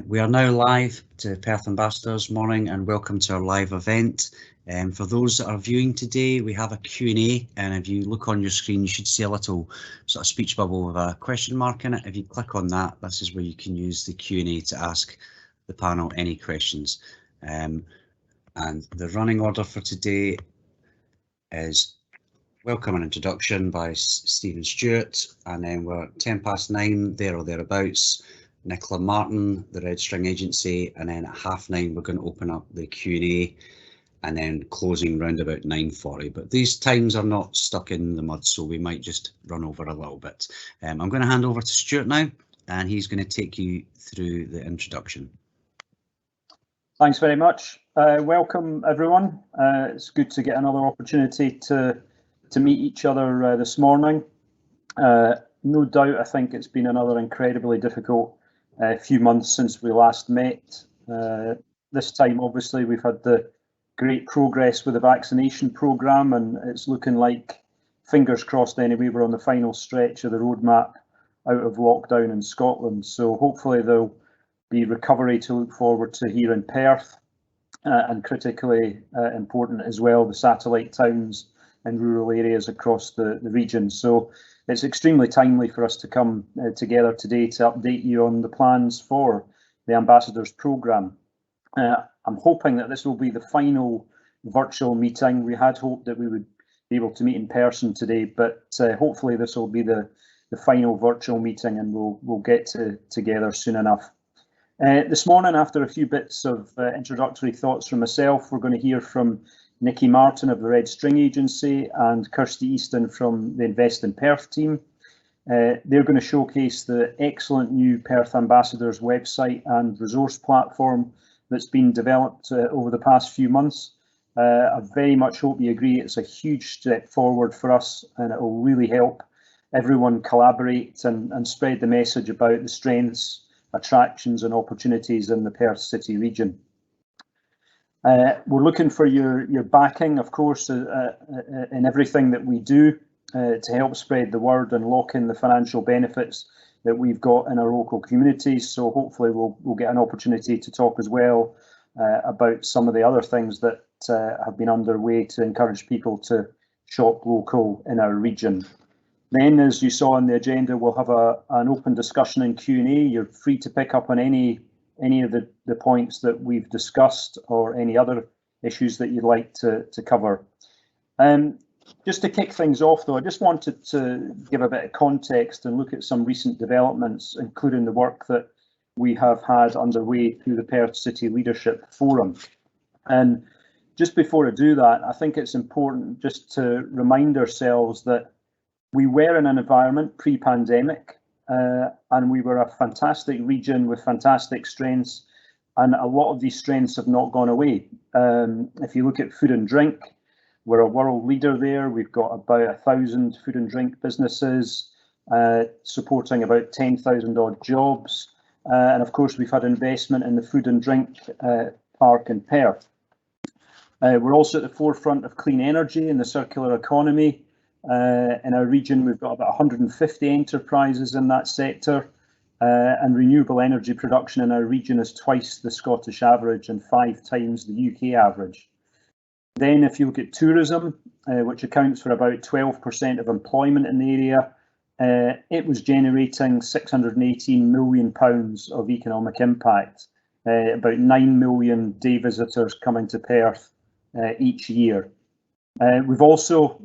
We are now live to Perth Ambassadors morning and welcome to our live event. For those that are viewing today, we have a Q&A, and if you look on your screen you should see a little sort of speech bubble with a question mark in it. If you click on that, this is where you can use the Q&A to ask the panel any questions. And the running order for today is welcome and introduction by Stephen Stewart, and then we're 9:10 there or thereabouts. Nicola Martin, the Red String Agency, and then at 9:30 we're going to open up the Q&A and then closing round about 9:40. But these times are not stuck in the mud, so we might just run over a little bit. I'm going to hand over to Stuart now, and he's going to take you through the introduction. Thanks very much. Welcome everyone. It's good to get another opportunity to meet each other this morning. No doubt, I think it's been another incredibly difficult few months since we last met. This time, obviously, we've had the great progress with the vaccination programme, and it's looking like, fingers crossed anyway, we're on the final stretch of the roadmap out of lockdown in Scotland. So hopefully there'll be recovery to look forward to here in Perth, and critically important as well, the satellite towns and rural areas across the region. So it's extremely timely for us to come together today to update you on the plans for the Ambassadors programme. I'm hoping that this will be the final virtual meeting. We had hoped that we would be able to meet in person today, but hopefully this will be the final virtual meeting, and we'll get together soon enough. This morning, after a few bits of introductory thoughts from myself, we're going to hear from Nikki Martin of the Red String Agency and Kirsty Easton from the Invest in Perth team. They're going to showcase the excellent new Perth Ambassadors website and resource platform that's been developed over the past few months. I very much hope you agree it's a huge step forward for us, and it will really help everyone collaborate and spread the message about the strengths, attractions and opportunities in the Perth City region. We're looking for your backing, of course, in everything that we do to help spread the word and lock in the financial benefits that we've got in our local communities. So hopefully we'll get an opportunity to talk as well about some of the other things that have been underway to encourage people to shop local in our region. Then, as you saw on the agenda, we'll have an open discussion and Q&A. You're free to pick up on any of the points that we've discussed or any other issues that you'd like to cover. Just to kick things off though, I just wanted to give a bit of context and look at some recent developments, including the work that we have had underway through the Perth City Leadership Forum. And just before I do that, I think it's important just to remind ourselves that we were in an environment pre-pandemic, and we were a fantastic region with fantastic strengths, and a lot of these strengths have not gone away. If you look at food and drink, we're a world leader there. We've got about 1,000 food and drink businesses supporting about 10,000 odd jobs, and of course we've had investment in the food and drink park in Perth. We're also at the forefront of clean energy and the circular economy. In our region, we've got about 150 enterprises in that sector, and renewable energy production in our region is twice the Scottish average and 5 times the UK average. Then if you look at tourism, which accounts for about 12% of employment in the area, it was generating £618 million of economic impact, about 9 million day visitors coming to Perth each year. We've also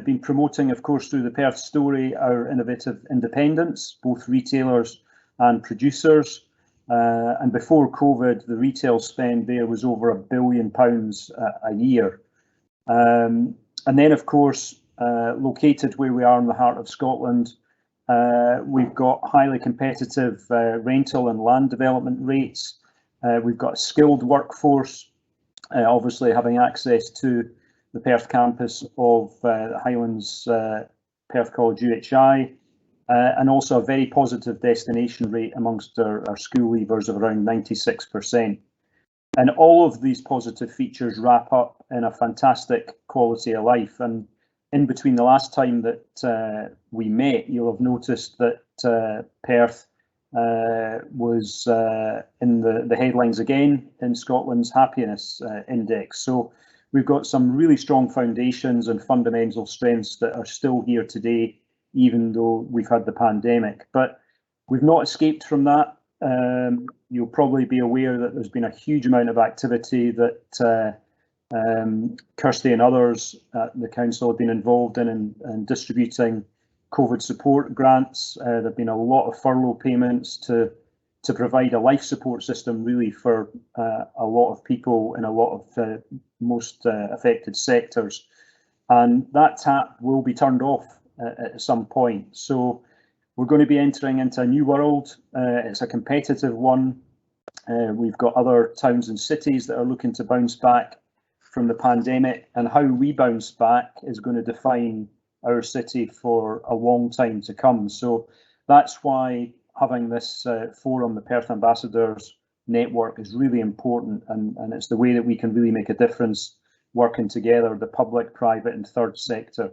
been promoting, of course, through the Perth Story, our innovative independents, both retailers and producers. And before COVID, the retail spend there was over £1 billion a year. And then, of course, located where we are in the heart of Scotland, we've got highly competitive rental and land development rates. We've got a skilled workforce, obviously having access to the Perth campus of Highlands Perth College UHI, and also a very positive destination rate amongst our school leavers of around 96%. And all of these positive features wrap up in a fantastic quality of life. And in between the last time that we met, you'll have noticed that Perth was in the headlines again in Scotland's happiness index. So we've got some really strong foundations and fundamental strengths that are still here today, even though we've had the pandemic. But we've not escaped from that. You'll probably be aware that there's been a huge amount of activity that Kirsty and others at the council have been involved in distributing COVID support grants. There have been a lot of furlough payments to provide a life support system really for a lot of people in a lot of most affected sectors. And that tap will be turned off at some point. So we're going to be entering into a new world. It's a competitive one. We've got other towns and cities that are looking to bounce back from the pandemic, and how we bounce back is going to define our city for a long time to come. So that's why having this forum, the Perth Ambassadors Network, is really important, and it's the way that we can really make a difference working together, the public, private and third sector.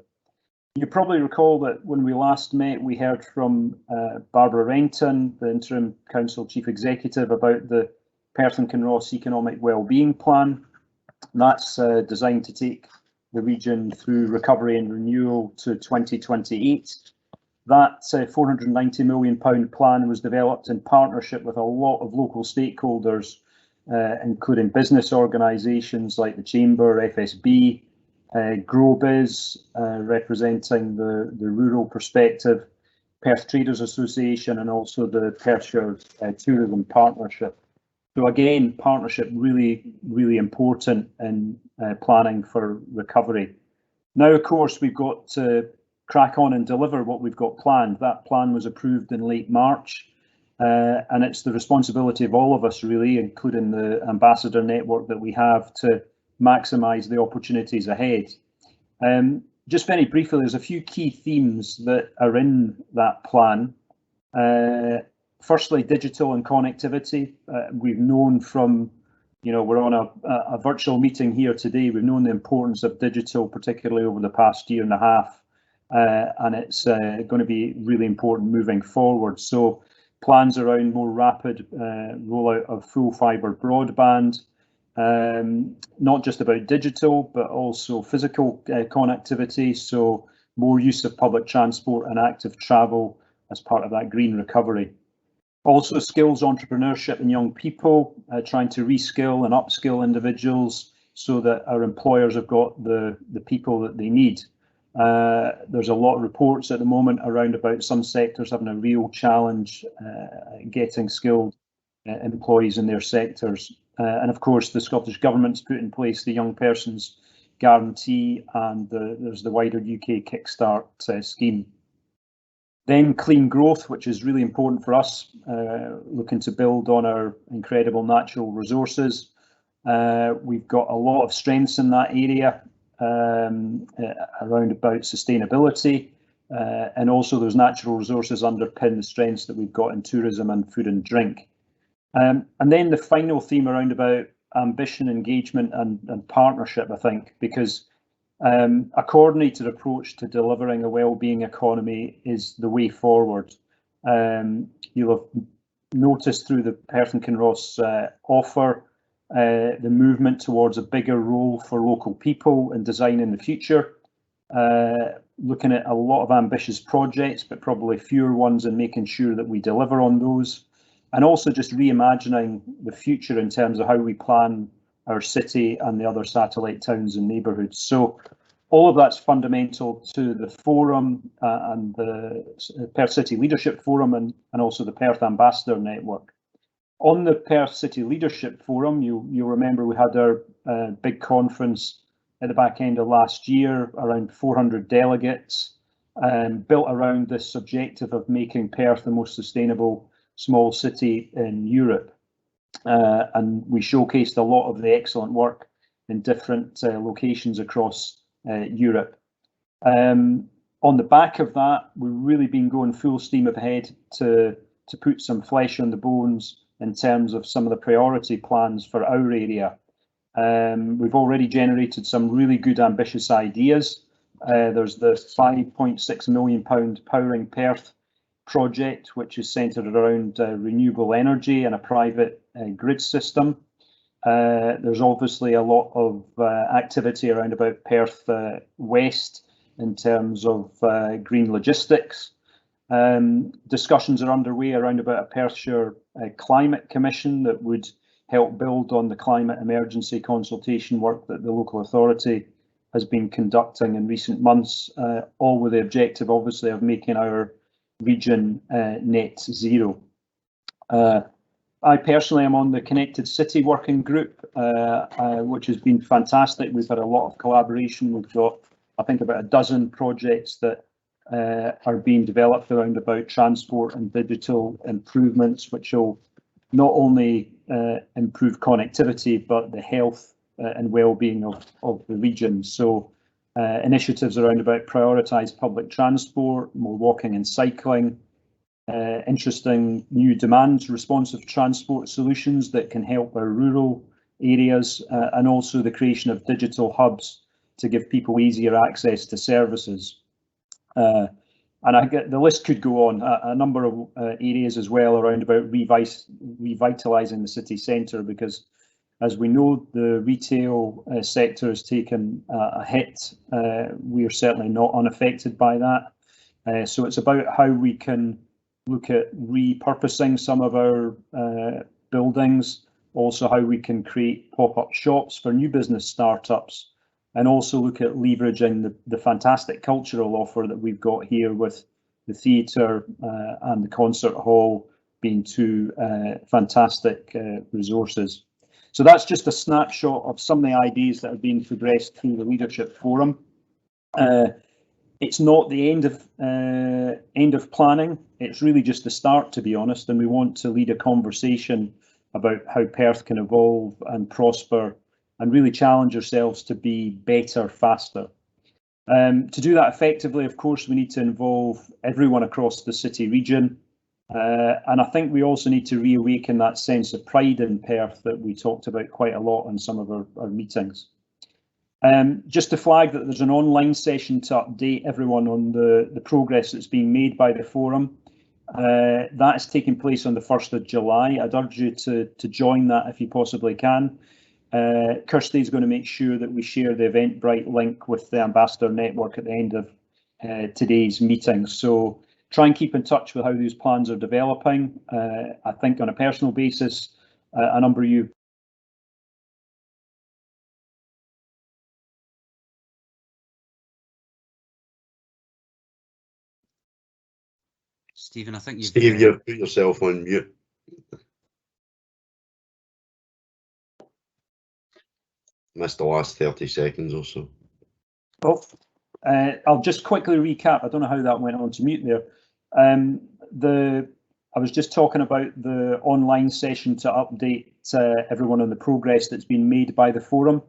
You probably recall that when we last met, we heard from Barbara Renton, the Interim Council Chief Executive, about the Perth and Kinross Economic Wellbeing Plan. That's designed to take the region through recovery and renewal to 2028. That £490 million plan was developed in partnership with a lot of local stakeholders, including business organisations like the Chamber, FSB, GrowBiz, representing the rural perspective, Perth Traders Association, and also the Perthshire Tourism Partnership. So again, partnership really, really important in planning for recovery. Now, of course, we've got to crack on and deliver what we've got planned. That plan was approved in late March, and it's the responsibility of all of us, really, including the ambassador network that we have, to maximise the opportunities ahead. Just very briefly, there's a few key themes that are in that plan. Firstly, digital and connectivity. We've known from, we're on a virtual meeting here today, we've known the importance of digital, particularly over the past year and a half, and it's going to be really important moving forward. So plans around more rapid rollout of full fibre broadband, not just about digital, but also physical connectivity, so more use of public transport and active travel as part of that green recovery. Also skills, entrepreneurship and young people, trying to reskill and upskill individuals so that our employers have got the people that they need. There's a lot of reports at the moment around about some sectors having a real challenge getting skilled employees in their sectors. And of course, the Scottish Government's put in place the Young Persons Guarantee, and there's the wider UK Kickstart scheme. Then clean growth, which is really important for us, looking to build on our incredible natural resources. We've got a lot of strengths in that area around about sustainability, and also those natural resources underpin the strengths that we've got in tourism and food and drink. And then the final theme around about ambition, engagement and partnership, I think, because a coordinated approach to delivering a wellbeing economy is the way forward. You'll have noticed through the Perth and Kinross offer the movement towards a bigger role for local people in designing the future, looking at a lot of ambitious projects, but probably fewer ones, and making sure that we deliver on those, and also just reimagining the future in terms of how we plan our city and the other satellite towns and neighbourhoods. So all of that's fundamental to the forum and the Perth City Leadership Forum and also the Perth Ambassador Network. On the Perth City Leadership Forum, you'll remember we had our big conference at the back end of last year, around 400 delegates, built around this objective of making Perth the most sustainable small city in Europe. And we showcased a lot of the excellent work in different locations across Europe. On the back of that, we've really been going full steam ahead to put some flesh on the bones in terms of some of the priority plans for our area. We've already generated some really good ambitious ideas. There's the £5.6 million Powering Perth project, which is centred around renewable energy and a private grid system. There's obviously a lot of activity around about Perth West in terms of green logistics. Discussions are underway around about a Perthshire Climate Commission that would help build on the climate emergency consultation work that the local authority has been conducting in recent months, all with the objective, obviously, of making our region net zero. I personally am on the Connected City Working Group, which has been fantastic. We've had a lot of collaboration. We've got, I think, about a dozen projects that are being developed around about transport and digital improvements, which will not only improve connectivity, but the health and well-being of the region. So initiatives around about prioritised public transport, more walking and cycling, interesting new demand responsive transport solutions that can help our rural areas, and also the creation of digital hubs to give people easier access to services. And I get the list could go on, a number of areas as well around about revitalising the city centre, because as we know, the retail sector has taken a hit. We are certainly not unaffected by that. So it's about how we can look at repurposing some of our buildings, also how we can create pop-up shops for new business startups, and also look at leveraging the fantastic cultural offer that we've got here with the theatre and the concert hall being two fantastic resources. So that's just a snapshot of some of the ideas that have been progressed through the Leadership Forum. It's not the end of planning. It's really just the start, to be honest, and we want to lead a conversation about how Perth can evolve and prosper and really challenge ourselves to be better, faster. To do that effectively, of course, we need to involve everyone across the city region. And I think we also need to reawaken that sense of pride in Perth that we talked about quite a lot in some of our meetings. Just to flag that there's an online session to update everyone on the progress that's being made by the forum. That is taking place on the 1st of July. I'd urge you to join that if you possibly can. Kirsty is going to make sure that we share the Eventbrite link with the Ambassador Network at the end of today's meeting. So try and keep in touch with how these plans are developing. I think on a personal basis, a number of you Stephen, I think you've... Steve, you've put yourself on mute. Missed the last 30 seconds or so. Oh, I'll just quickly recap. I don't know how that went on to mute there. I was just talking about the online session to update everyone on the progress that's been made by the forum.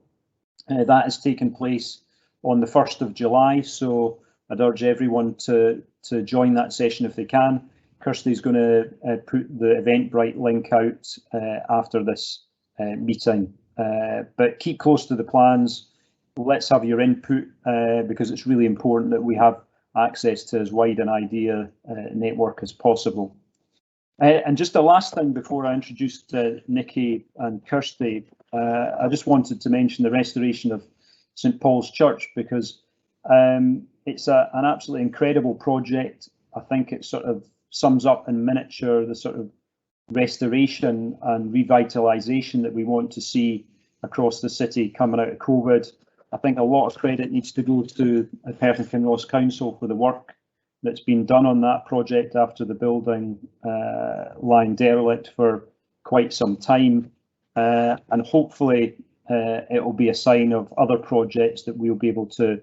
That has taken place on the 1st of July, so I'd urge everyone to join that session if they can. Kirsty's going to put the Eventbrite link out after this meeting. But keep close to the plans. Let's have your input because it's really important that we have access to as wide an idea network as possible. And just the last thing before I introduce Nikki and Kirsty, I just wanted to mention the restoration of St Paul's Church, because it's an absolutely incredible project. I think it sort of sums up in miniature the sort of restoration and revitalisation that we want to see across the city coming out of COVID. I think a lot of credit needs to go to Perth and Kinross Council for the work that's been done on that project after the building lying derelict for quite some time. And hopefully it will be a sign of other projects that we'll be able to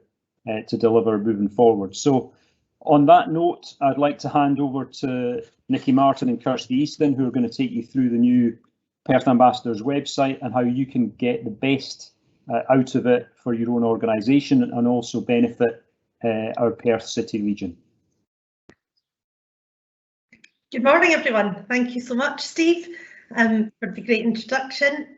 deliver moving forward. So on that note, I'd like to hand over to Nikki Martin and Kirsty Easton, who are going to take you through the new Perth Ambassadors website and how you can get the best out of it for your own organisation and also benefit our Perth City region. Good morning, everyone. Thank you so much, Steve. for the great introduction.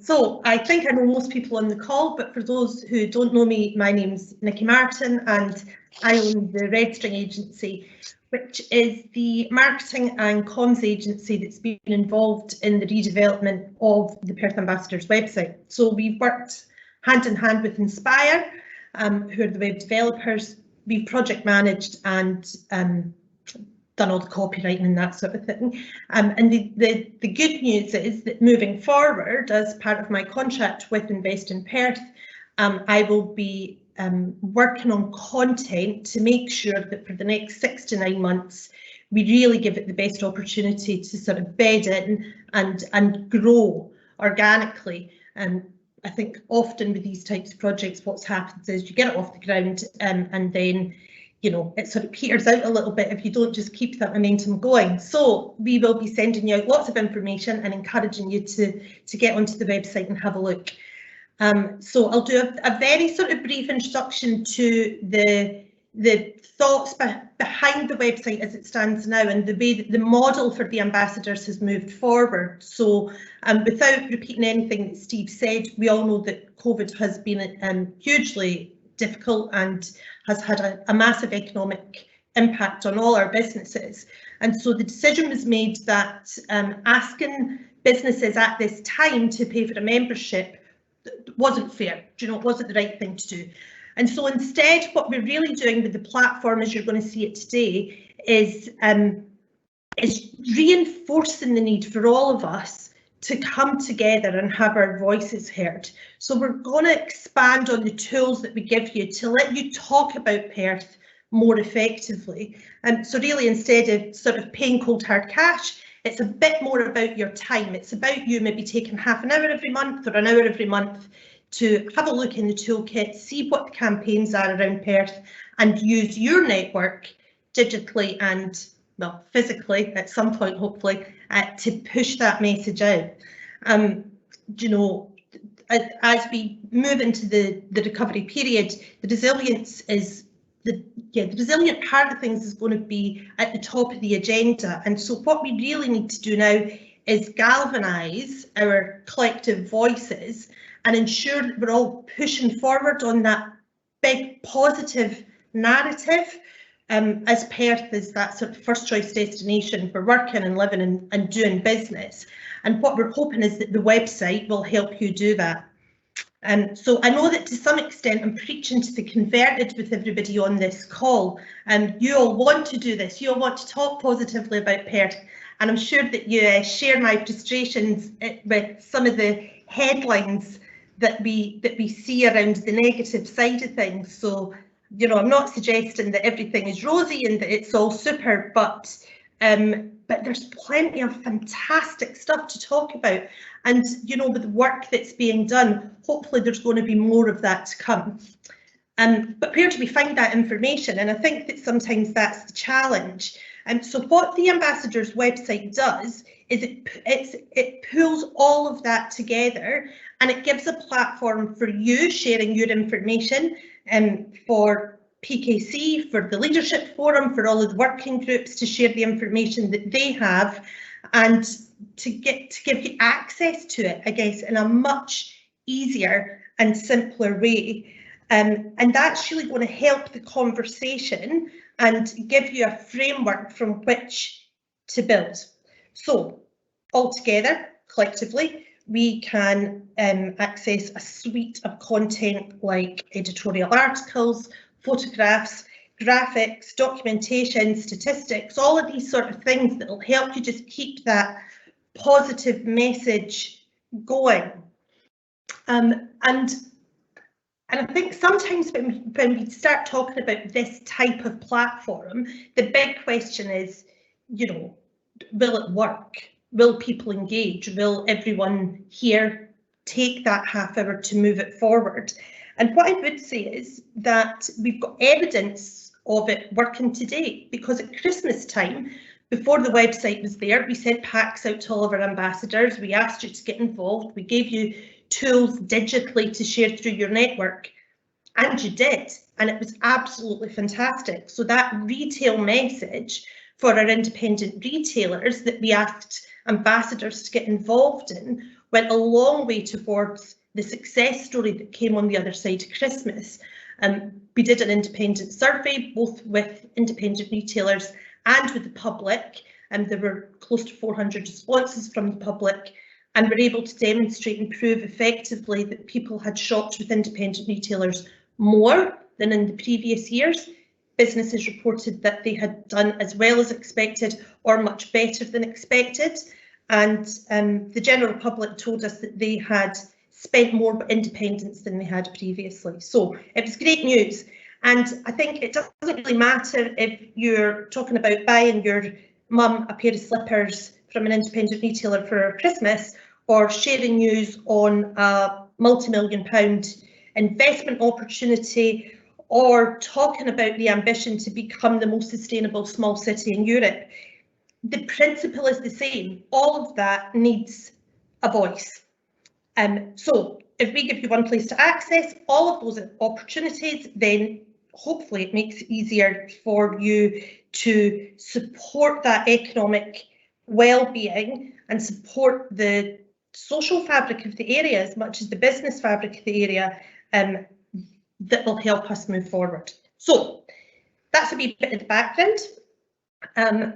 So I think I know most people on the call, but for those who don't know me, my name's Nikki Martin and I own the Red String Agency, which is the marketing and comms agency that's been involved in the redevelopment of the Perth Ambassadors website. So we've worked hand in hand with Inspire, who are the web developers. We've project managed and done all the copywriting and that sort of thing. And the good news is that moving forward, as part of my contract with Invest in Perth, I will be working on content to make sure that for the next 6 to 9 months, we really give it the best opportunity to sort of bed in and grow organically. I think often with these types of projects, what's happened is you get it off the ground and then, you know, it sort of peters out a little bit if you don't just keep that momentum going. So we will be sending you out lots of information and encouraging you to get onto the website and have a look. So I'll do a very sort of brief introduction to the thoughts behind the website as it stands now and the way that the model for the ambassadors has moved forward. So without repeating anything that Steve said, we all know that COVID has been hugely difficult and has had a massive economic impact on all our businesses. And so the decision was made that asking businesses at this time to pay for a membership wasn't fair. You know, it wasn't the right thing to do. And so instead, what we're really doing with the platform, as you're going to see it today, is reinforcing the need for all of us to come together and have our voices heard. So we're going to expand on the tools that we give you to let you talk about Perth more effectively. So really, instead of sort of paying cold hard cash, it's a bit more about your time. It's about you maybe taking half an hour every month or an hour every month to have a look in the toolkit, see what the campaigns are around Perth and use your network digitally and, well, physically at some point, hopefully, to push that message out. You know, as we move into the recovery period, the resilience is the resilient part of things is going to be at the top of the agenda. And so what we really need to do now is galvanise our collective voices and ensure that we're all pushing forward on that big positive narrative, as Perth is that sort of first choice destination for working and living and doing business. And what we're hoping is that the website will help you do that. So I know that to some extent I'm preaching to the converted with everybody on this call. You all want to do this, you all want to talk positively about Perth, and I'm sure that you share my frustrations with some of the headlines that we see around the negative side of things. So, you know, I'm not suggesting that everything is rosy and that it's all super, but there's plenty of fantastic stuff to talk about. And, you know, with the work that's being done, hopefully there's going to be more of that to come. But where do we find that information? And I think that sometimes that's the challenge. And so what the Ambassadors website does is it pulls all of that together and it gives a platform for you sharing your information for PKC, for the Leadership Forum, for all of the working groups to share the information that they have and to give you access to it, I guess, in a much easier and simpler way. And that's really going to help the conversation and give you a framework from which to build. So all together, collectively, we can access a suite of content like editorial articles, photographs, graphics, documentation, statistics, all of these sort of things that will help you just keep that positive message going. And I think sometimes when we start talking about this type of platform, the big question is, you know, will it work? Will people engage? Will everyone here take that half hour to move it forward? And what I would say is that we've got evidence of it working today, because at Christmas time, before the website was there, we sent packs out to all of our ambassadors. We asked you to get involved. We gave you tools digitally to share through your network, and you did, and it was absolutely fantastic. So that retail message for our independent retailers that we asked ambassadors to get involved in went a long way towards the success story that came on the other side of Christmas. We did an independent survey, both with independent retailers and with the public, and there were close to 400 responses from the public, and were able to demonstrate and prove effectively that people had shopped with independent retailers more than in the previous years. Businesses reported that they had done as well as expected or much better than expected, and the general public told us that they had spent more independence than they had previously. So it was great news, and I think it doesn't really matter if you're talking about buying your mum a pair of slippers from an independent retailer for Christmas, or sharing news on a multi-million-pound investment opportunity, or talking about the ambition to become the most sustainable small city in Europe. The principle is the same. All of that needs a voice. So if we give you one place to access all of those opportunities, then hopefully it makes it easier for you to support that economic well-being and support the social fabric of the area as much as the business fabric of the area, that will help us move forward. So that's a wee bit of the background. And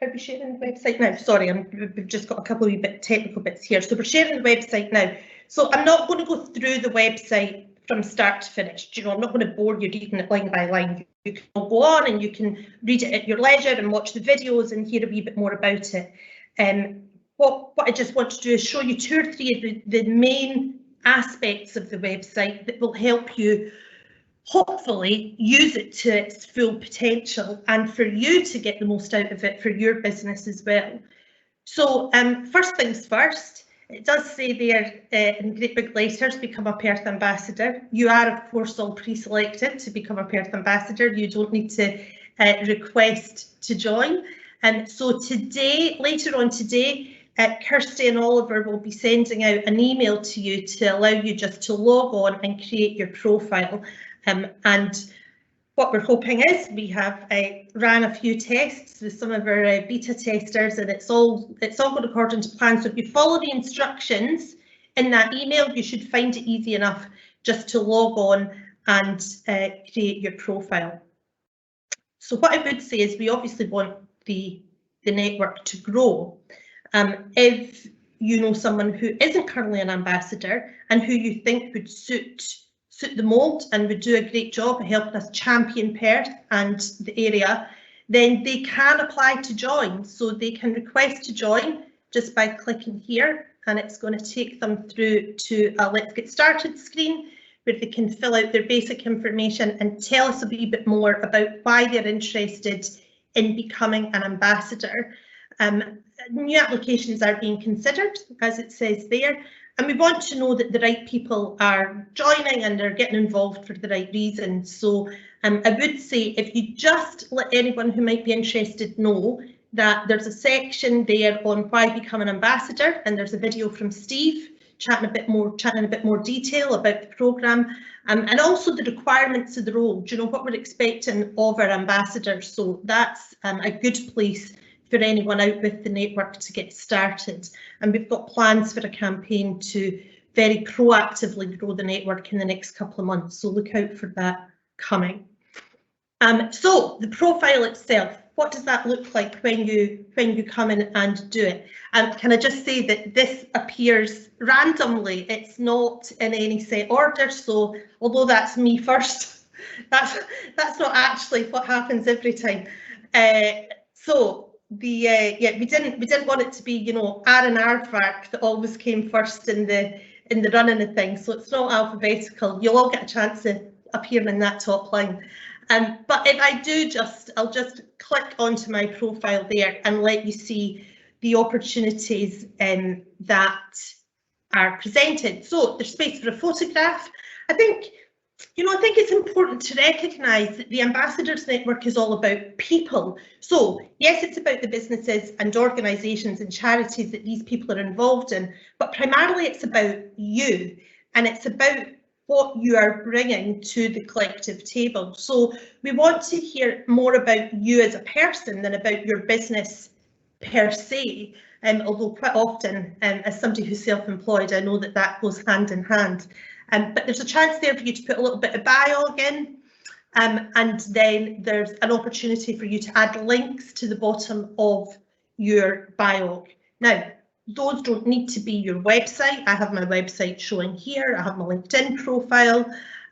are we sharing the website now? Sorry, we've just got a couple of wee bit technical bits here. So we're sharing the website now. So I'm not going to go through the website from start to finish. You know, I'm not going to bore you reading it line by line. You can all go on and you can read it at your leisure and watch the videos and hear a wee bit more about it. What I just want to do is show you 2 or 3 of the main aspects of the website that will help you hopefully use it to its full potential and for you to get the most out of it for your business as well. So first things first, it does say there in great big letters, become a Perth ambassador. You are of course all pre-selected to become a Perth ambassador. You don't need to request to join. And so today, later on today, Kirsty and Oliver will be sending out an email to you to allow you just to log on and create your profile. And what we're hoping is we have ran a few tests with some of our beta testers, and it's all going according to plan. So if you follow the instructions in that email, you should find it easy enough just to log on and create your profile. So what I would say is we obviously want the network to grow. If you know someone who isn't currently an ambassador and who you think would suit the mould and would do a great job of helping us champion Perth and the area, then they can apply to join. So they can request to join just by clicking here, and it's going to take them through to a Let's Get Started screen where they can fill out their basic information and tell us a wee bit more about why they're interested in becoming an ambassador. New applications are being considered, as it says there, and we want to know that the right people are joining and are getting involved for the right reasons. So I would say if you just let anyone who might be interested know that there's a section there on why become an ambassador, and there's a video from Steve chatting in a bit more detail about the programme, and also the requirements of the role. Do you know what we're expecting of our ambassadors? So that's a good place for anyone out with the network to get started. And we've got plans for a campaign to very proactively grow the network in the next couple of months. So look out for that coming. So the profile itself, what does that look like when you come in and do it? And can I just say that this appears randomly? It's not in any set order. So although that's me first, that's not actually what happens every time. So we didn't want it to be, you know, Aaron Aardvark that always came first in the running of things. So it's not alphabetical. You'll all get a chance to appear in that top line. But if I do I'll just click onto my profile there and let you see the opportunities that are presented. So there's space for a photograph. I think it's important to recognise that the Ambassadors Network is all about people. So yes, it's about the businesses and organisations and charities that these people are involved in, but primarily it's about you, and it's about what you are bringing to the collective table. So we want to hear more about you as a person than about your business per se, although quite often, as somebody who's self-employed, I know that that goes hand in hand. But there's a chance there for you to put a little bit of biog in, and then there's an opportunity for you to add links to the bottom of your biog. Now, those don't need to be your website. I have my website showing here. I have my LinkedIn profile,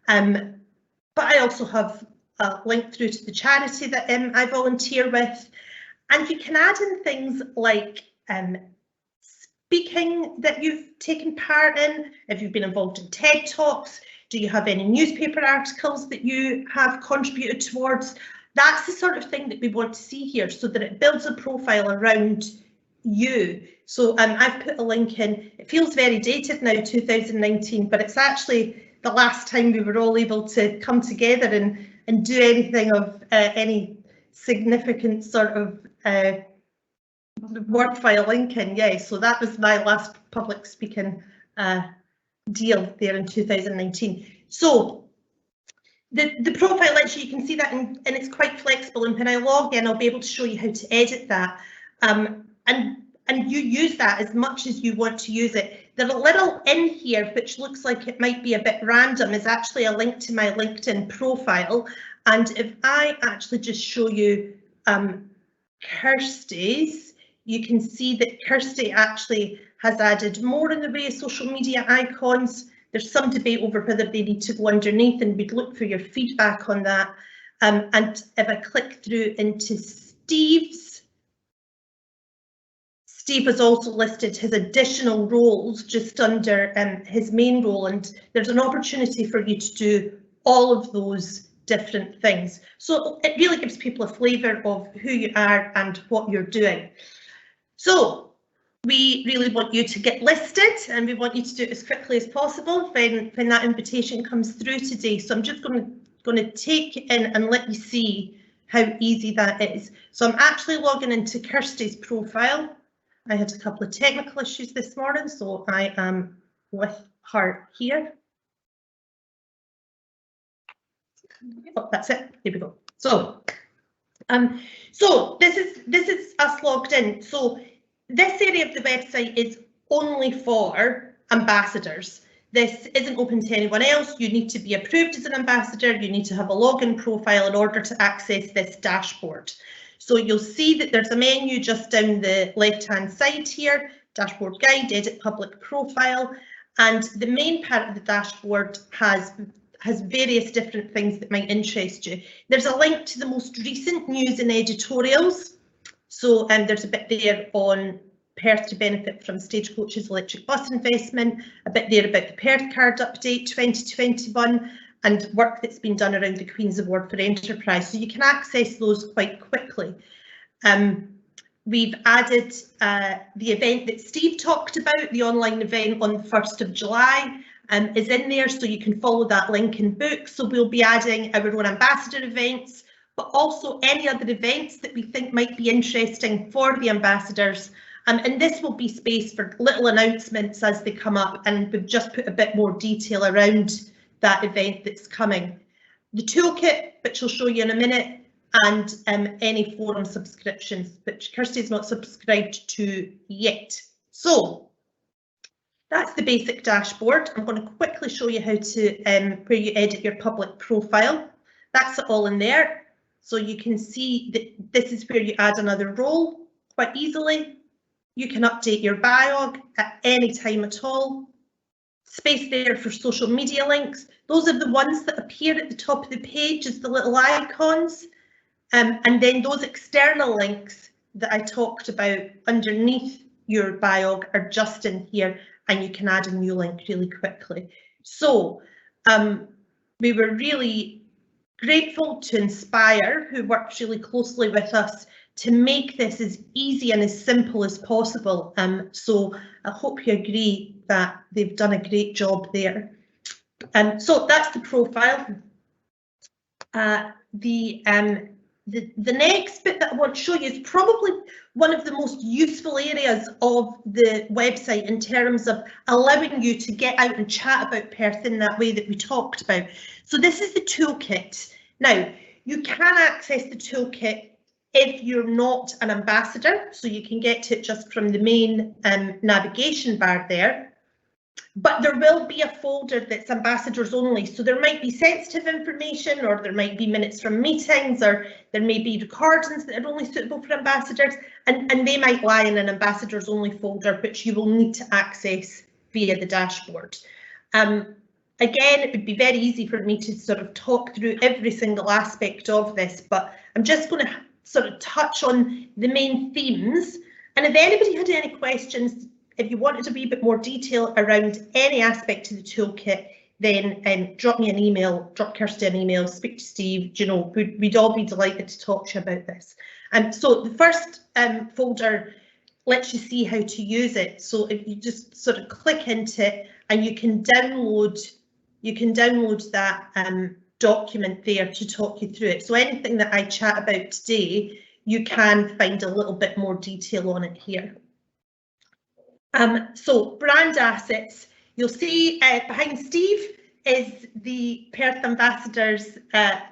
but I also have a link through to the charity that I volunteer with. And you can add in things like speaking that you've taken part in, if you've been involved in TED Talks, do you have any newspaper articles that you have contributed towards? That's the sort of thing that we want to see here, so that it builds a profile around you. So I've put a link in. It feels very dated now, 2019, but it's actually the last time we were all able to come together and do anything of any significant sort of word file linking. Yeah, so that was my last public speaking deal there in 2019. So the profile, actually, you can see that, and it's quite flexible, and when I log in, I'll be able to show you how to edit that. And you use that as much as you want to use it. The little in here, which looks like it might be a bit random, is actually a link to my LinkedIn profile. And if I actually just show you Kirsty's, you can see that Kirsty actually has added more in the way of social media icons. There's some debate over whether they need to go underneath, and we'd look for your feedback on that. And if I click through into Steve's, Steve has also listed his additional roles just under his main role, and there's an opportunity for you to do all of those different things. So it really gives people a flavour of who you are and what you're doing. So we really want you to get listed, and we want you to do it as quickly as possible when that invitation comes through today. So I'm just going to take you in and let you see how easy that is. So I'm actually logging into Kirsty's profile. I had a couple of technical issues this morning, so I am with her here. Oh, that's it. Here we go. So this is us logged in. So this area of the website is only for ambassadors. This isn't open to anyone else. You need to be approved as an ambassador. You need to have a login profile in order to access this dashboard. So you'll see that there's a menu just down the left-hand side here, dashboard guide, edit public profile, and the main part of the dashboard has various different things that might interest you. There's a link to the most recent news and editorials. So there's a bit there on Perth to benefit from Stagecoach's electric bus investment, a bit there about the Perth card update 2021, and work that's been done around the Queen's Award for Enterprise. So you can access those quite quickly. We've added the event that Steve talked about, the online event on the 1st of July, is in there, so you can follow that link and book. So we'll be adding our own ambassador events, but also any other events that we think might be interesting for the ambassadors. And this will be space for little announcements as they come up, and we've just put a bit more detail around that event that's coming. The toolkit, which I'll show you in a minute, and any forum subscriptions, which Kirsty's not subscribed to yet. So that's the basic dashboard. I'm going to quickly show you how to where you edit your public profile. That's it all in there. So you can see that this is where you add another role quite easily. You can update your biog at any time at all. Space there for social media links. Those are the ones that appear at the top of the page as the little icons. And then those external links that I talked about underneath your biog are just in here, and you can add a new link really quickly. So we were really grateful to Inspire, who works really closely with us, to make this as easy and as simple as possible. So I hope you agree that they've done a great job there. So that's the profile. The next bit that I want to show you is probably one of the most useful areas of the website in terms of allowing you to get out and chat about Perth in that way that we talked about. So this is the toolkit. Now, you can access the toolkit if you're not an ambassador, so you can get to it just from the main navigation bar there. But there will be a folder that's ambassadors only, so there might be sensitive information, or there might be minutes from meetings, or there may be recordings that are only suitable for ambassadors, and they might lie in an ambassadors only folder, which you will need to access via the dashboard. Again, it would be very easy for me to sort of talk through every single aspect of this, but I'm just going to sort of touch on the main themes. And if anybody had any questions, if you wanted a wee bit more detail around any aspect of the toolkit, then drop me an email, drop Kirsty an email, speak to Steve. You know, we'd all be delighted to talk to you about this. So the first folder lets you see how to use it. So if you just sort of click into it, and you can download that document there to talk you through it. So anything that I chat about today, you can find a little bit more detail on it here. So brand assets, you'll see behind Steve is the Perth Ambassadors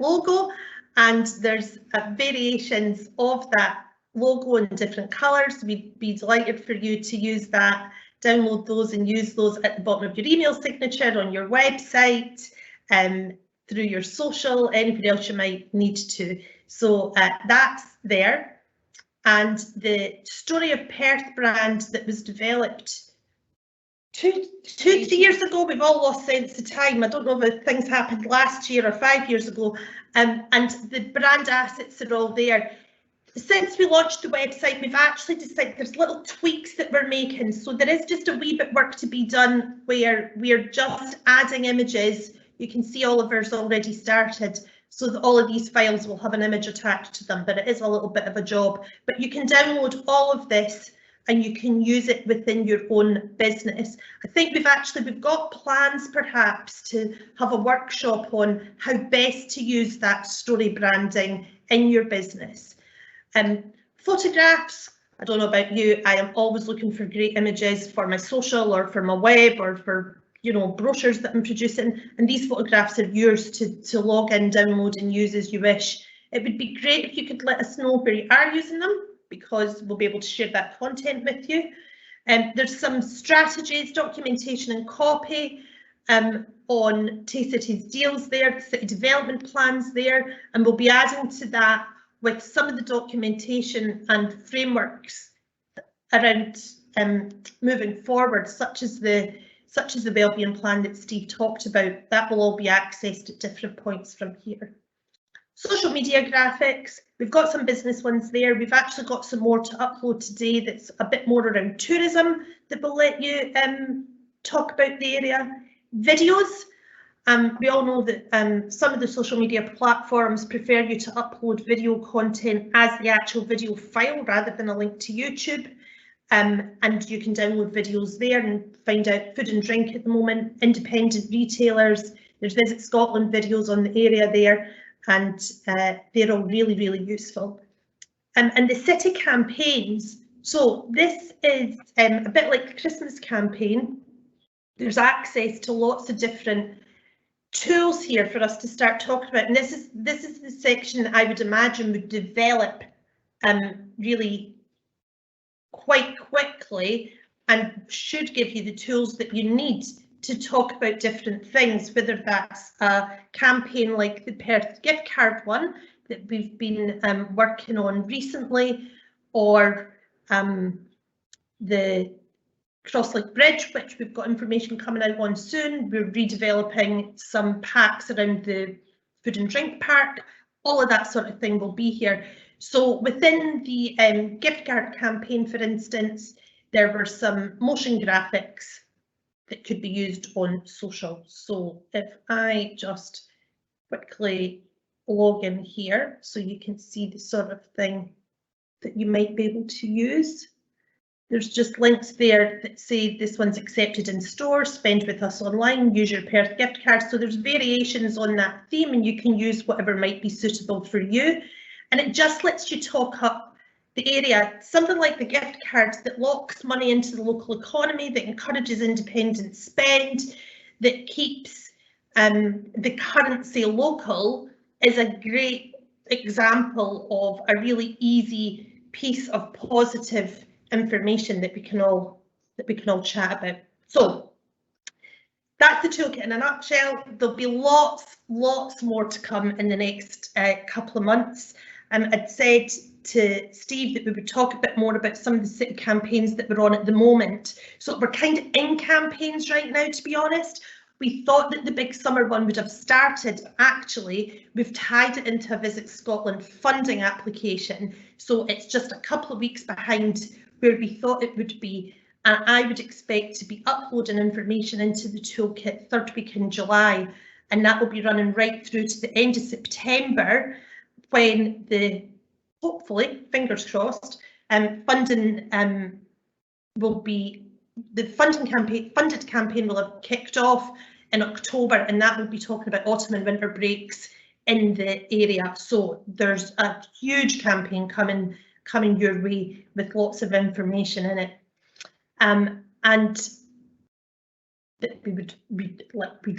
logo, and there's variations of that logo in different colours. We'd be delighted for you to use that, download those and use those at the bottom of your email signature, on your website, through your social, anything else you might need to. So that's there. And the Story of Perth brand that was developed two, 3 years ago, we've all lost sense of time. I don't know if things happened last year or 5 years ago, and the brand assets are all there. Since we launched the website, we've actually decided there's little tweaks that we're making. So there is just a wee bit work to be done where we're just adding images. You can see Oliver's already started, so that all of these files will have an image attached to them, but it is a little bit of a job. But you can download all of this and you can use it within your own business. I think we've got plans perhaps to have a workshop on how best to use that story branding in your business. Photographs, I don't know about you, I am always looking for great images for my social or for my web or for, you know, brochures that I'm producing, and these photographs are yours to log in, download and use as you wish. It would be great if you could let us know where you are using them, because we'll be able to share that content with you. There's some strategies, documentation and copy on Tay-City's deals there, the city development plans there, and we'll be adding to that with some of the documentation and frameworks around moving forward, such as the wellbeing plan that Steve talked about. That will all be accessed at different points from here. Social media graphics, we've got some business ones there. We've actually got some more to upload today that's a bit more around tourism that will let you talk about the area. Videos, we all know that some of the social media platforms prefer you to upload video content as the actual video file rather than a link to YouTube. And you can download videos there and find out food and drink at the moment, independent retailers. There's Visit Scotland videos on the area there, and they're all really, really useful. And the city campaigns, so this is a bit like the Christmas campaign. There's access to lots of different tools here for us to start talking about, and this is the section that I would imagine would develop really quite quickly and should give you the tools that you need to talk about different things, whether that's a campaign like the Perth gift card one that we've been working on recently, or the Crosslake Bridge, which we've got information coming out on soon. We're redeveloping some packs around the food and drink park. All of that sort of thing will be here. So within the gift card campaign, for instance, there were some motion graphics that could be used on social. So if I just quickly log in here so you can see the sort of thing that you might be able to use. There's just links there that say this one's accepted in store, spend with us online, use your Perth gift card. So there's variations on that theme and you can use whatever might be suitable for you. and it just lets you talk up the area. Something like the gift cards that locks money into the local economy, that encourages independent spend, that keeps the currency local, is a great example of a really easy piece of positive information that we can all chat about. So that's the toolkit in a nutshell. There'll be lots more to come in the next couple of months. I'd said to Steve that we would talk a bit more about some of the city campaigns that we're on at the moment. So we're kind of in campaigns right now, to be honest. We thought that the big summer one would have started, but actually we've tied it into a Visit Scotland funding application. So it's just a couple of weeks behind where we thought it would be. And I would expect to be uploading information into the toolkit 3rd week in July, and that will be running right through to the end of September, when the, hopefully, fingers crossed, funding will be, the funded campaign will have kicked off in October, and that will be talking about autumn and winter breaks in the area. So there's a huge campaign coming your way with lots of information in it. And that we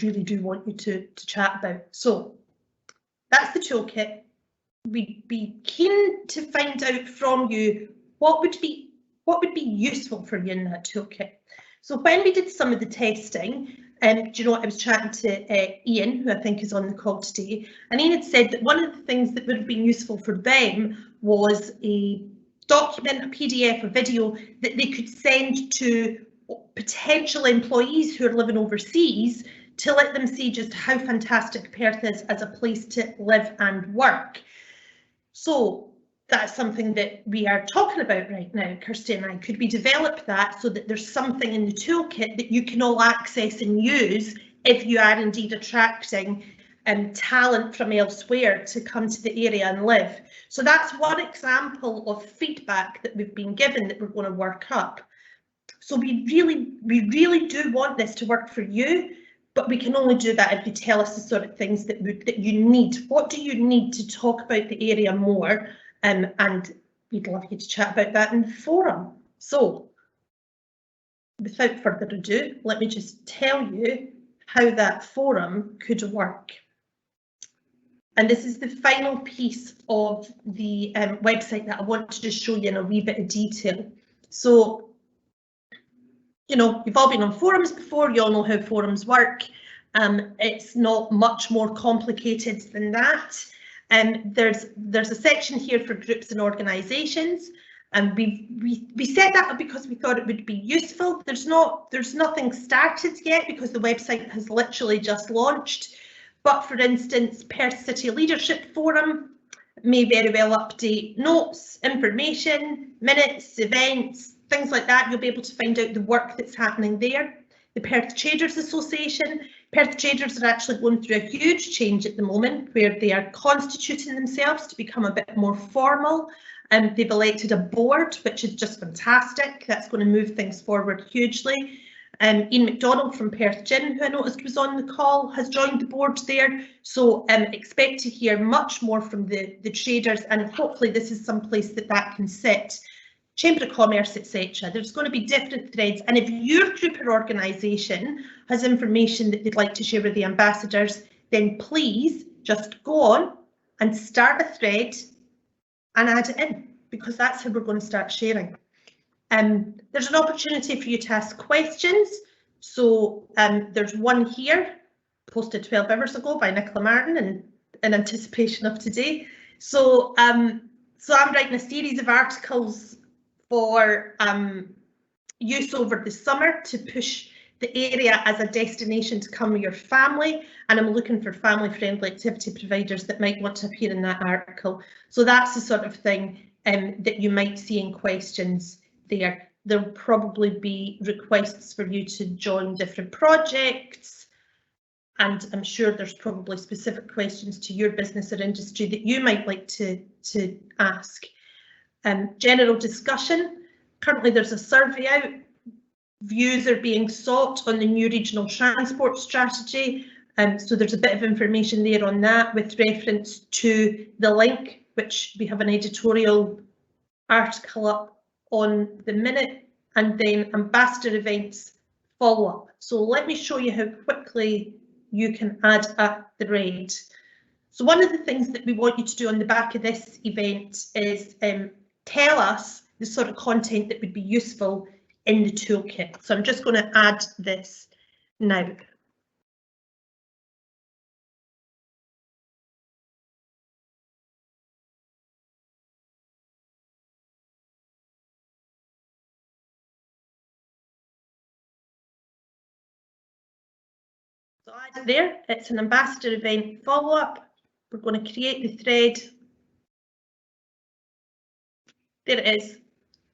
really do want you to chat about. So that's the toolkit. We'd be keen to find out from you what would be useful for you in that toolkit. So when we did some of the testing, do you know what, I was chatting to Ian, who I think is on the call today, and Ian had said that one of the things that would have been useful for them was a document, a PDF, a video that they could send to potential employees who are living overseas to let them see just how fantastic Perth is as a place to live and work. So that's something that we are talking about right now, Kirsty and I. Could we develop that so that there's something in the toolkit that you can all access and use if you are indeed attracting talent from elsewhere to come to the area and live? So that's one example of feedback that we've been given that we're going to work up. So we really do want this to work for you, but we can only do that if you tell us the sort of things that you need. What do you need to talk about the area more? And we'd love you to chat about that in the forum. So without further ado, let me just tell you how that forum could work. And this is the final piece of the website that I want to just show you in a wee bit of detail. So, you know, you've all been on forums before, you all know how forums work. It's not much more complicated than that. There's a section here for groups and organisations, and we set that up because we thought it would be useful. There's nothing started yet because the website has literally just launched. But for instance, Perth City Leadership Forum may very well update notes, information, minutes, events, things like that. You'll be able to find out the work that's happening there. The Perth Traders Association. Perth Traders are actually going through a huge change at the moment where they are constituting themselves to become a bit more formal. And they've elected a board, which is just fantastic. That's going to move things forward hugely. Ian McDonald from Perth Gin, who I noticed was on the call, has joined the board there. So expect to hear much more from the traders, and hopefully this is some place that can sit. Chamber of Commerce, etc. There's going to be different threads, and if your group or organisation has information that they'd like to share with the ambassadors, then please just go on and start a thread and add it in, because that's how we're going to start sharing. There's an opportunity for you to ask questions. So there's one here, posted 12 hours ago by Nicola Martin in anticipation of today. So I'm writing a series of articles for use over the summer to push the area as a destination to come with your family, and I'm looking for family-friendly activity providers that might want to appear in that article. So that's the sort of thing that you might see in questions there. There'll probably be requests for you to join different projects, and I'm sure there's probably specific questions to your business or industry that you might like to ask. General discussion. Currently there's a survey out. Views are being sought on the new regional transport strategy. So there's a bit of information there on that with reference to the link which we have an editorial article up on the minute, and then ambassador events follow up. So let me show you how quickly you can add a thread. So one of the things that we want you to do on the back of this event is tell us the sort of content that would be useful in the toolkit. So I'm just going to add this now. So add it there. It's an ambassador event follow-up. We're going to create the thread. There it is.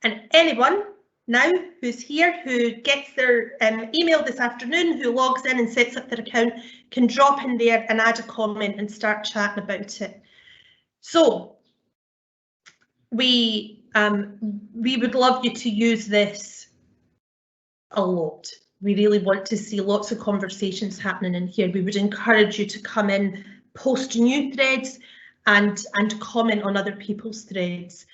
And anyone now who's here, who gets their email this afternoon, who logs in and sets up their account, can drop in there and add a comment and start chatting about it. So we would love you to use this a lot. We really want to see lots of conversations happening in here. We would encourage you to come in, post new threads and comment on other people's threads.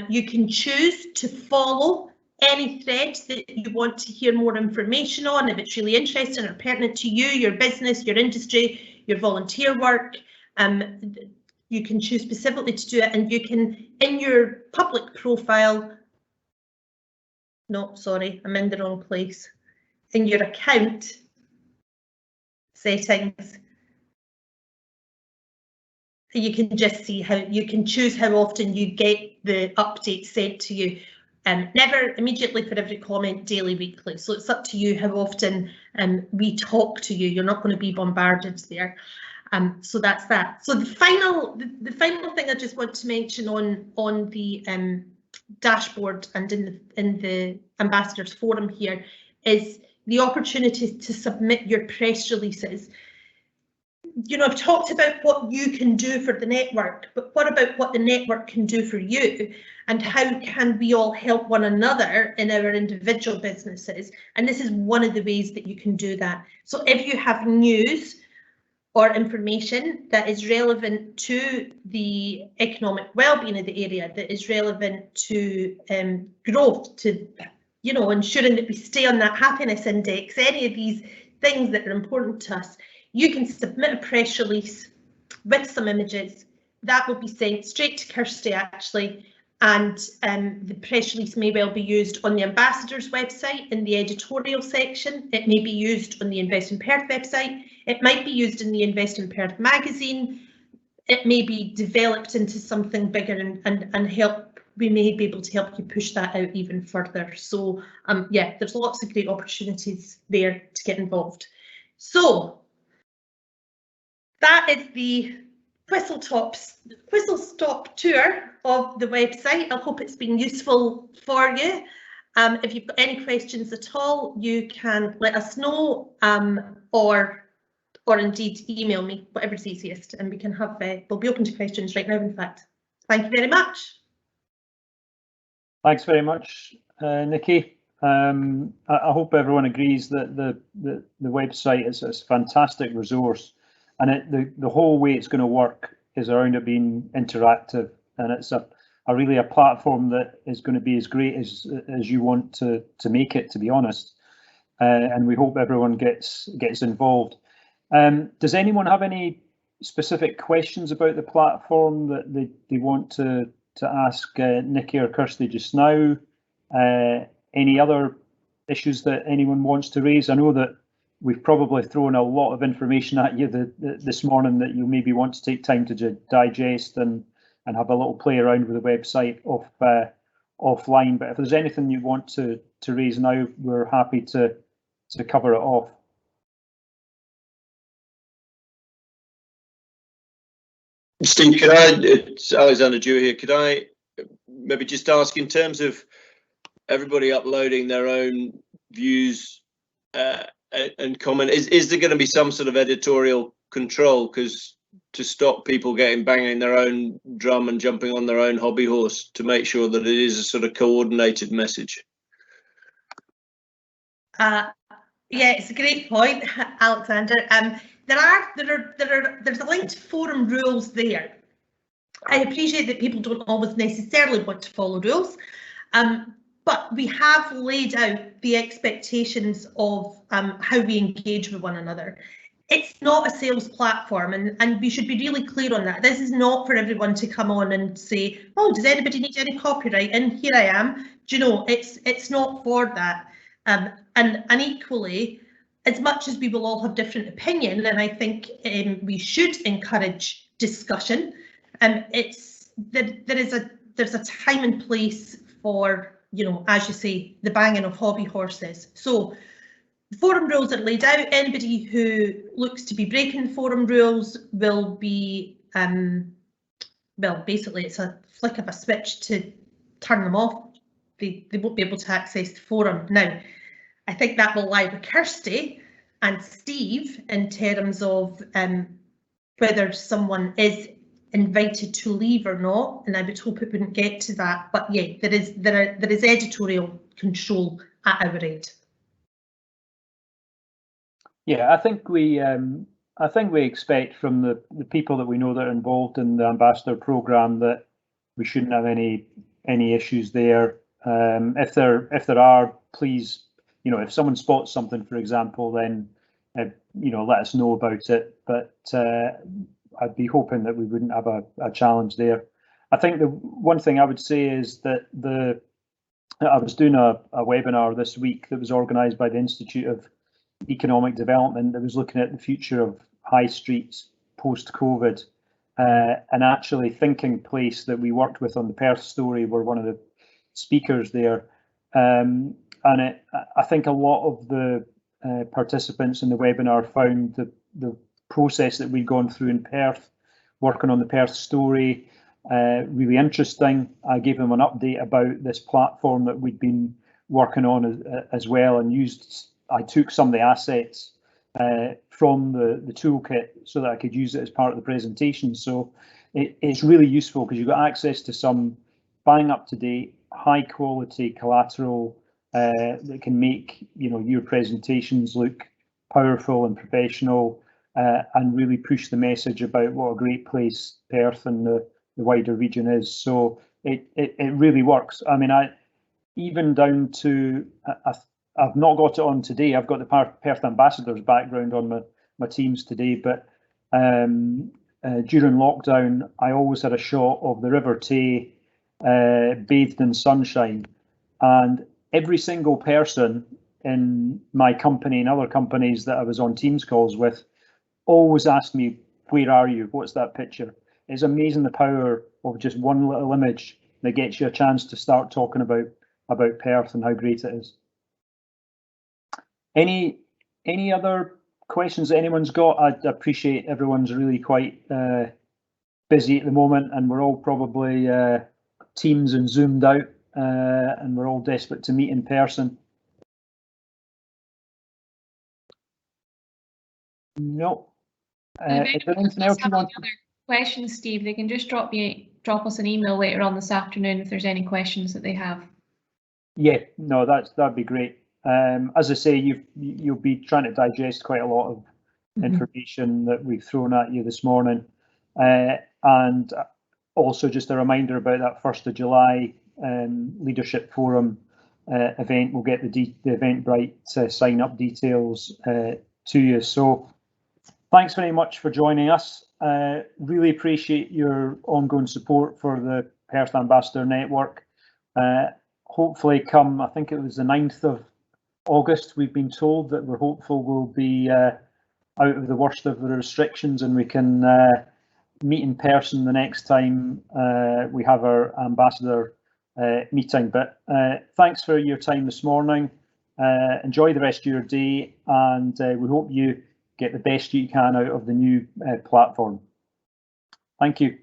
You can choose to follow any threads that you want to hear more information on, if it's really interesting or pertinent to you, your business, your industry, your volunteer work. You can choose specifically to do it, and you can, in your public profile, no, sorry, I'm in the wrong place. In your account settings, you can just see how you can choose how often you get the updates sent to you. Never immediately for every comment, daily, weekly. So it's up to you how often we talk to you. You're not going to be bombarded there. So that's that. So the final thing I just want to mention on the dashboard and in the ambassadors forum here is the opportunity to submit your press releases. You know, I've talked about what you can do for the network, but what about what the network can do for you, and how can we all help one another in our individual businesses? And this is one of the ways that you can do that. So if you have news or information that is relevant to the economic well-being of the area, that is relevant to growth, to, you know, ensuring that we stay on that happiness index, any of these things that are important to us, you can submit a press release with some images. That will be sent straight to Kirsty, actually, and the press release may well be used on the ambassador's website in the editorial section. It may be used on the Invest in Perth website. It might be used in the Invest in Perth magazine. It may be developed into something bigger and help. We may be able to help you push that out even further. So yeah, there's lots of great opportunities there to get involved. So that is the whistle stop tour of the website. I hope it's been useful for you. If you've got any questions at all, you can let us know, or indeed email me, whatever's easiest, and we can have, we'll be open to questions right now, in fact. Thank you very much. Thanks very much, Nikki. I hope everyone agrees that the website is a fantastic resource, and the whole way it's going to work is around it being interactive, and it's really a platform that is going to be as great as you want to make it, to be honest. And we hope everyone gets involved. Does anyone have any specific questions about the platform that they want to ask Nikki or Kirsty just now? Any other issues that anyone wants to raise? I know that we've probably thrown a lot of information at you this morning that you maybe want to take time to digest and have a little play around with the website offline. But if there's anything you want to raise now, we're happy to cover it off. Steve, it's Alexander Dewar here. Could I maybe just ask, in terms of everybody uploading their own views and comment, is there going to be some sort of editorial control, because to stop people banging their own drum and jumping on their own hobby horse, to make sure that it is a sort of coordinated message? Yeah, it's a great point, Alexander. There's a link to forum rules there. I appreciate that people don't always necessarily want to follow rules, but we have laid out the expectations of how we engage with one another. It's not a sales platform, and we should be really clear on that. This is not for everyone to come on and say, oh, does anybody need any copyright? And here I am. Do you know, it's not for that. And equally, as much as we will all have different opinion, and I think we should encourage discussion, there's a time and place for, you know, as you say, the banging of hobby horses. So the forum rules are laid out. Anybody who looks to be breaking forum rules will be, well, basically it's a flick of a switch to turn them off. They won't be able to access the forum. Now, I think that will lie with Kirsty and Steve in terms of whether someone is invited to leave or not, and I would hope it wouldn't get to that. But yeah, there is editorial control at our end. Yeah, I think we expect from the people that we know that are involved in the ambassador programme that we shouldn't have any issues there. If there are, please, you know, if someone spots something, for example, then you know, let us know about it. But I'd be hoping that we wouldn't have a challenge there. I think the one thing I would say is that I was doing a webinar this week that was organised by the Institute of Economic Development that was looking at the future of high streets post-COVID, and actually Thinking Place that we worked with on the Perth story were one of the speakers there, and I think a lot of the participants in the webinar found the process that we'd gone through in Perth, working on the Perth story, really interesting. I gave them an update about this platform that we'd been working on as well, and I took some of the assets from the toolkit so that I could use it as part of the presentation. So it's really useful because you've got access to some bang up to date, high quality collateral that can make, you know, your presentations look powerful and professional, and really push the message about what a great place Perth and the wider region is. So it really works. I mean, even down to I've not got it on today. I've got the Perth Ambassadors background on my teams today, but during lockdown, I always had a shot of the River Tay bathed in sunshine, and every single person in my company and other companies that I was on Teams calls with always asked me, where are you? What's that picture? It's amazing the power of just one little image that gets you a chance to start talking about Perth and how great it is. Any other questions that anyone's got? I appreciate everyone's really quite busy at the moment, and we're all probably Teams and Zoomed out, and we're all desperate to meet in person. No. Is there anything else you want? Other questions, Steve? They can just drop us an email later on this afternoon if there's any questions that they have. Yeah, no, that'd be great. As I say, you'll be trying to digest quite a lot of information that we've thrown at you this morning, and also just a reminder about that 1st of July Leadership Forum event. We'll get the Eventbrite sign up details to you. So thanks very much for joining us. Really appreciate your ongoing support for the Perth Ambassador Network. Hopefully come, I think it was the 9th of August, we've been told that we're hopeful we'll be out of the worst of the restrictions and we can meet in person the next time we have our ambassador meeting. But thanks for your time this morning. Enjoy the rest of your day, and we hope you get the best you can out of the new platform. Thank you.